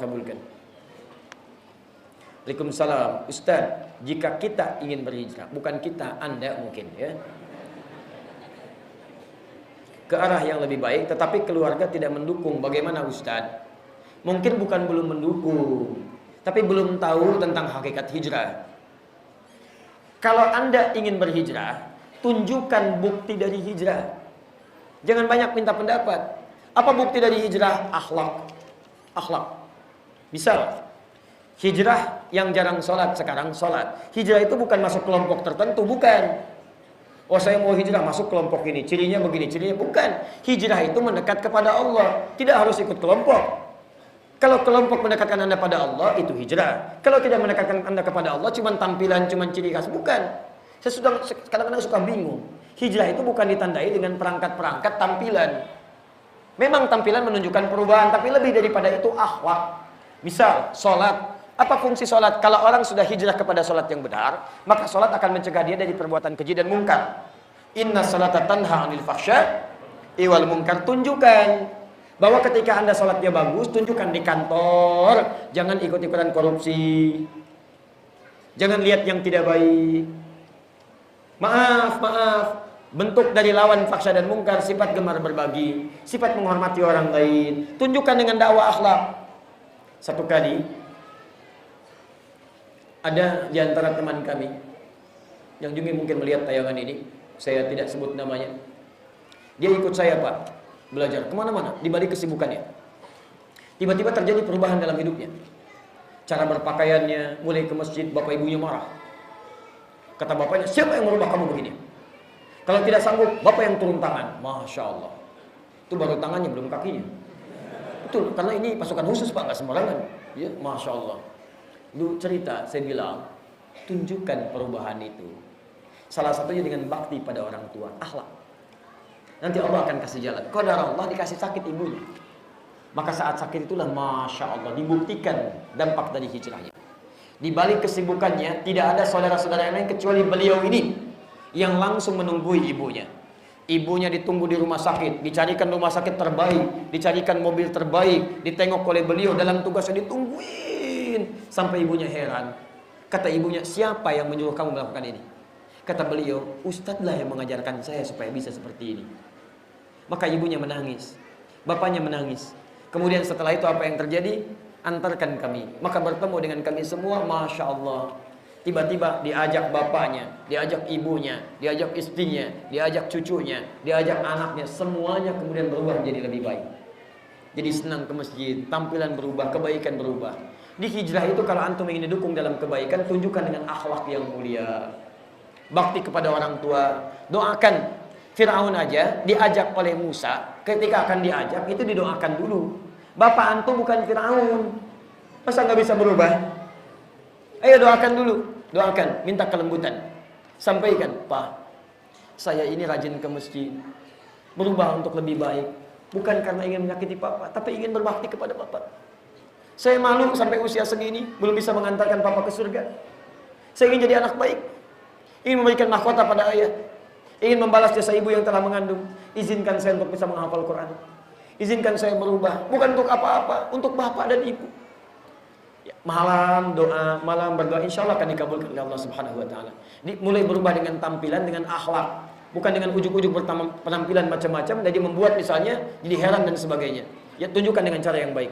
kabulkan. Waalaikumsalam. Ustaz, jika kita ingin berhijrah, bukan kita, Anda mungkin ya, ke arah yang lebih baik, tetapi keluarga tidak mendukung, bagaimana Ustaz? Mungkin bukan belum mendukung, tapi belum tahu tentang hakikat hijrah. Kalau Anda ingin berhijrah, tunjukkan bukti dari hijrah. Jangan banyak minta pendapat. Apa bukti dari hijrah? Akhlak. Akhlak. Misal, hijrah yang jarang sholat, sekarang sholat. Hijrah itu bukan masuk kelompok tertentu, bukan. Oh, saya mau hijrah masuk kelompok ini, cirinya begini, cirinya bukan. Hijrah itu mendekat kepada Allah, tidak harus ikut kelompok. Kalau kelompok mendekatkan Anda pada Allah, itu hijrah. Kalau tidak mendekatkan Anda kepada Allah, cuma tampilan, cuma ciri khas, bukan. Saya kadang-kadang suka bingung. Hijrah itu bukan ditandai dengan perangkat-perangkat tampilan. Memang tampilan menunjukkan perubahan, tapi lebih daripada itu akhlak. Misal, sholat. Apa fungsi sholat? Kalau orang sudah hijrah kepada sholat yang benar, maka sholat akan mencegah dia dari perbuatan keji dan mungkar. Inna sholata tanha 'anil fahsya wal munkar. Tunjukkan bahwa ketika Anda sholatnya bagus, tunjukkan di kantor. Jangan ikut-ikutan korupsi. Jangan lihat yang tidak baik. Maaf. Bentuk dari lawan fahsya dan mungkar, sifat gemar berbagi, sifat menghormati orang lain. Tunjukkan dengan dakwah akhlak. Satu kali ada di antara teman kami yang juga mungkin melihat tayangan ini, saya tidak sebut namanya. Dia ikut saya Pak, belajar kemana-mana, di balik kesibukannya. Tiba-tiba terjadi perubahan dalam hidupnya. Cara berpakaiannya, mulai ke masjid, bapak ibunya marah. Kata bapaknya, siapa yang merubah kamu begini? Kalau tidak sanggup, bapak yang turun tangan. Masya Allah. Itu baru tangannya, belum kakinya. Betul, karena ini pasukan khusus Pak, nggak sembarangan. Ya, Masya Allah. Lu cerita, saya bilang, tunjukkan perubahan itu. Salah satunya dengan bakti pada orang tua, akhlak. Nanti Allah akan kasih jalan. Qadar Allah dikasih sakit ibunya. Maka saat sakit itulah Masya Allah dibuktikan dampak dari hijrahnya. Di balik kesibukannya, tidak ada saudara-saudara yang lain kecuali beliau ini yang langsung menunggui ibunya. Ibunya ditunggu di rumah sakit, dicarikan rumah sakit terbaik, dicarikan mobil terbaik, ditengok oleh beliau dalam tugasnya, ditungguin. Sampai ibunya heran. Kata ibunya, siapa yang menyuruh kamu melakukan ini? Kata beliau, Ustadz lah yang mengajarkan saya supaya bisa seperti ini. Maka ibunya menangis, bapaknya menangis. Kemudian setelah itu apa yang terjadi? Antarkan kami. Maka bertemu dengan kami semua, Masya Allah. Tiba-tiba diajak bapaknya, diajak ibunya, diajak istrinya, diajak cucunya, diajak anaknya. Semuanya kemudian berubah menjadi lebih baik. Jadi senang ke masjid, tampilan berubah, kebaikan berubah. Di hijrah itu kalau antum ingin didukung dalam kebaikan, tunjukkan dengan akhlak yang mulia. Bakti kepada orang tua. Doakan. Fir'aun aja diajak oleh Musa, ketika akan diajak itu didoakan dulu. Bapak antum bukan Fir'aun, masa nggak bisa berubah? Ayo doakan dulu. Doakan, minta kelembutan. Sampaikan, Pak, saya ini rajin ke masjid, berubah untuk lebih baik. Bukan karena ingin menyakiti Papa, tapi ingin berbakti kepada Papa. Saya malu sampai usia segini belum bisa mengantarkan Papa ke surga. Saya ingin jadi anak baik, ingin memberikan mahkota pada ayah, ingin membalas jasa ibu yang telah mengandung. Izinkan saya untuk bisa menghafal Quran. Izinkan saya berubah, bukan untuk apa-apa, untuk Bapak dan Ibu. Ya, malam doa, malam berdoa, insya Allah akan dikabulkan oleh Allah Subhanahu Wa Taala. Mulai berubah dengan tampilan, dengan akhlak, bukan dengan ujuk-ujuk penampilan macam-macam. Jadi membuat misalnya jadi heran dan sebagainya. Ya, tunjukkan dengan cara yang baik.